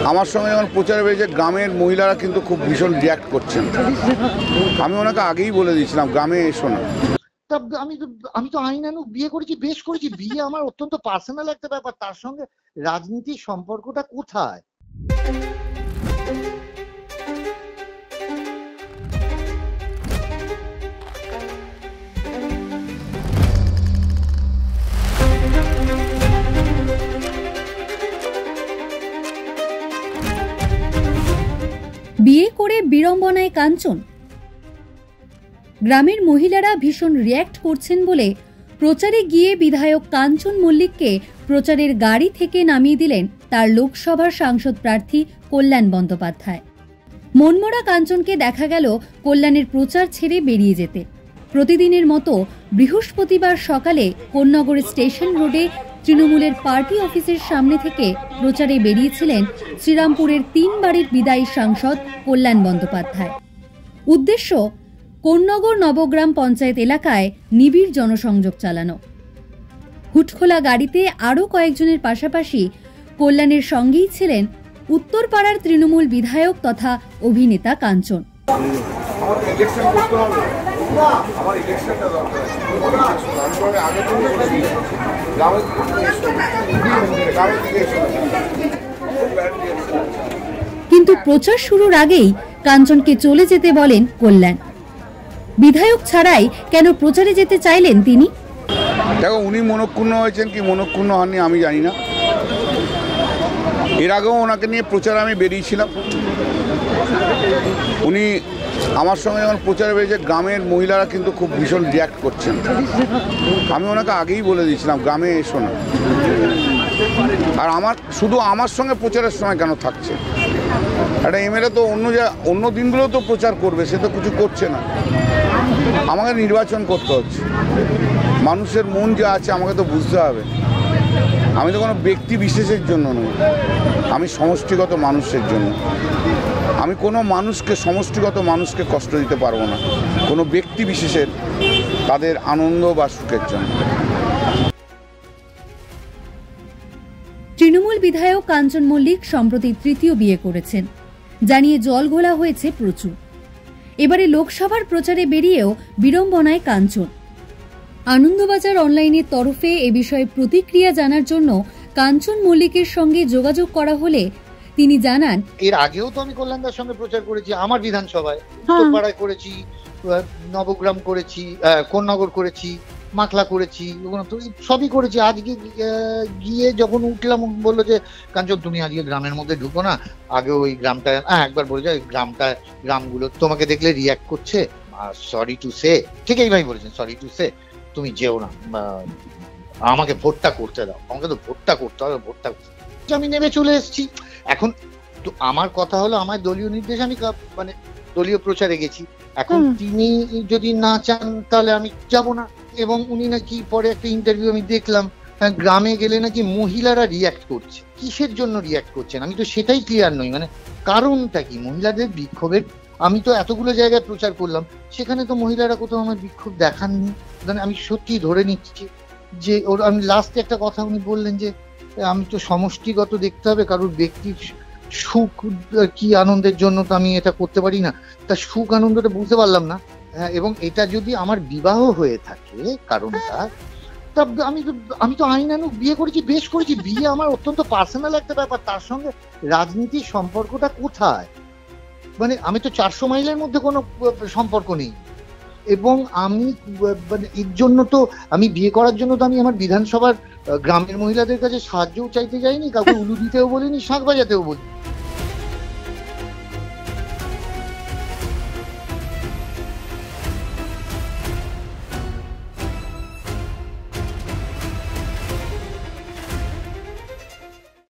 আমার সঙ্গে যখন প্রচারে বেরিয়েছে গ্রামের মহিলারা কিন্তু খুব ভীষণ রিয়াক্ট করছেন। আমি ওনাকে আগেই বলে দিয়েছিলাম গ্রামে এসো না। আমি তো আইনানুগ বিয়ে করেছি, বেশ করেছি। বিয়ে আমার অত্যন্ত পার্সোনাল একটা ব্যাপার, তার সঙ্গে রাজনীতির সম্পর্কটা কোথায়? বিয়ে করে বিড়ম্বনায় কাঞ্চন। গ্রামের মহিলারা ভীষণ রিয়্যাক্ট করছেন বলে প্রচারে গিয়ে বিধায়ক কাঞ্চন মল্লিককে প্রচারের গাড়ি থেকে নামিয়ে দিলেন তার লোকসভার সাংসদ প্রার্থী কল্যাণ বন্দ্যোপাধ্যায়। মনমরা কাঞ্চনকে দেখা গেল কল্যাণের প্রচার ছেড়ে বেরিয়ে যেতে। প্রতিদিনের মতো বৃহস্পতিবার সকালে কোন্নগরের স্টেশন রোডে তৃণমূলের পার্টি অফিসের সামনে থেকে প্রচারে বেরিয়েছিলেন শ্রীরামপুরের 3 বারের বিদায়ী সাংসদ কল্যাণ বন্দ্যোপাধ্যায়। উদ্দেশ্য কোন্নগর নবগ্রাম পঞ্চায়েত এলাকায় নিবিড় জনসংযোগ চালানো। হুটখোলা গাড়িতে আরও কয়েকজনের পাশাপাশি কল্যাণের সঙ্গেই ছিলেন উত্তরপাড়ার তৃণমূল বিধায়ক তথা অভিনেতা কাঞ্চন। কিন্তু প্রচার শুরুর আগেই কাঞ্চনকে চলে যেতে বলেন কল্যাণ। বিধায়ক ছাড়াই কেন প্রচারে যেতে চাইলেন তিনি? দেখো, উনি মনক্ষুণ্ণ হয়েছেন কি মনক্ষুণ্ণ হননি আমি জানি না। এর আগেও ওনাকে নিয়ে প্রচারে আমি বেরিয়েছিলাম। উনি আমার সঙ্গে যখন প্রচারে বেরিয়েছে গ্রামের মহিলারা কিন্তু খুব ভীষণ রিয়াক্ট করছেন। আমি ওনাকে আগেই বলে দিয়েছিলাম গ্রামে এসো না। আর শুধু আমার সঙ্গে প্রচারের সময় কেন থাকছে? একটা এমএলএ তো অন্য দিনগুলো তো প্রচার করবে, সে তো কিছু করছে না। আমাকে নির্বাচন করতে হচ্ছে, মানুষের মন যা আছে আমাকে তো বুঝতে হবে। আমি তো কোনো ব্যক্তি বিশেষের জন্য নই, আমি সমষ্টিগত মানুষের জন্য। আমি কোনো সমষ্টিগত মানুষকে কষ্ট দিতে পারবো না, কোনো ব্যক্তি বিশেষের তাদের আনন্দ বা সুখের জন্য। তৃণমূল বিধায়ক কাঞ্চন মল্লিক সম্প্রতি 3য় বিয়ে করেছেন, জানিয়ে জল ঘোলা হয়েছে প্রচুর। এবারে লোকসভার প্রচারে বেরিয়েও বিড়ম্বনায় কাঞ্চন। আনন্দবাজার অনলাইনের তরফে এ বিষয়ে প্রতিক্রিয়া জানার জন্য কাঞ্চন মল্লিকের সঙ্গে যোগাযোগ করা হলে তিনি জানান, এর আগেও তো আমি কল্যাণদার সঙ্গে প্রচার করেছি, আমার বিধানসভায় উত্তরপাড়ায় করেছি, নবগ্রাম করেছি, কোন্নগর করেছি, মাখলা করেছি, সবই করেছি। আজকে গিয়ে যখন উঠলাম বললো যে কাঞ্চন তুমি আজকে গ্রামের মধ্যে ঢুকো না, আগে ওই গ্রামটা একবার বলে যায়, গ্রামগুলো তোমাকে দেখলে রিয়াক্ট করছে, সরি টু সে, ঠিক এইভাবে বলেছেন, সরি টু সে তুমি যেও না, আমাকে ভোটটা করতে দাও, আমাকে তো ভোটটা করতে হবে, ভোটটা আমি নেমে চলে এসেছি। এখন তো আমার কথা হলো, আমার দলীয় নির্দেশ, আমি মানে দলীয় প্রচারে গেছি। এখন তিনি যদি না চান তাহলে আমি যাব না। এবং উনি নাকি পরে একটা ইন্টারভিউ আমি দেখলাম, গ্রামে গেলে নাকি মহিলারা রিয়াক্ট করছে। কিসের জন্য রিয়াক্ট করছেন আমি তো সেটাই ক্লিয়ার নই, মানে কারণটা কি মহিলাদের বিক্ষোভের? আমি তো এতগুলো জায়গায় প্রচার করলাম, সেখানে তো মহিলারা কোথাও আমার বিক্ষোভ দেখাননি। আমি সত্যি ধরে নিচ্ছি যে আমি লাস্টে একটা কথা উনি বললেন যে আমি তো সমষ্টিগত দেখতে হবে, কারোর ব্যক্তির সুখ কি আনন্দের জন্য তো আমি এটা করতে পারি না। তা সুখ আনন্দটা বুঝতে পারলাম না। এবং এটা যদি আমার বিবাহ হয়ে থাকে কারণটা, তা আমি তো আইনানুগ বিয়ে করেছি, বেশ করেছি। বিয়ে আমার অত্যন্ত পার্সোনাল একটা ব্যাপার, তার সঙ্গে রাজনীতির সম্পর্কটা কোথায়? মানে আমি তো 400 মাইলের মধ্যে কোনো সম্পর্ক নেই। এবং আমি মানে এর জন্য তো আমি বিয়ে করার জন্য তো আমি আমার বিধানসভার গ্রামের মহিলাদের কাছে সাহায্যও চাইতে যাইনি, কাউকে উলু দিতেও বলিনি, শাঁখ বাজাতেও বলিনি।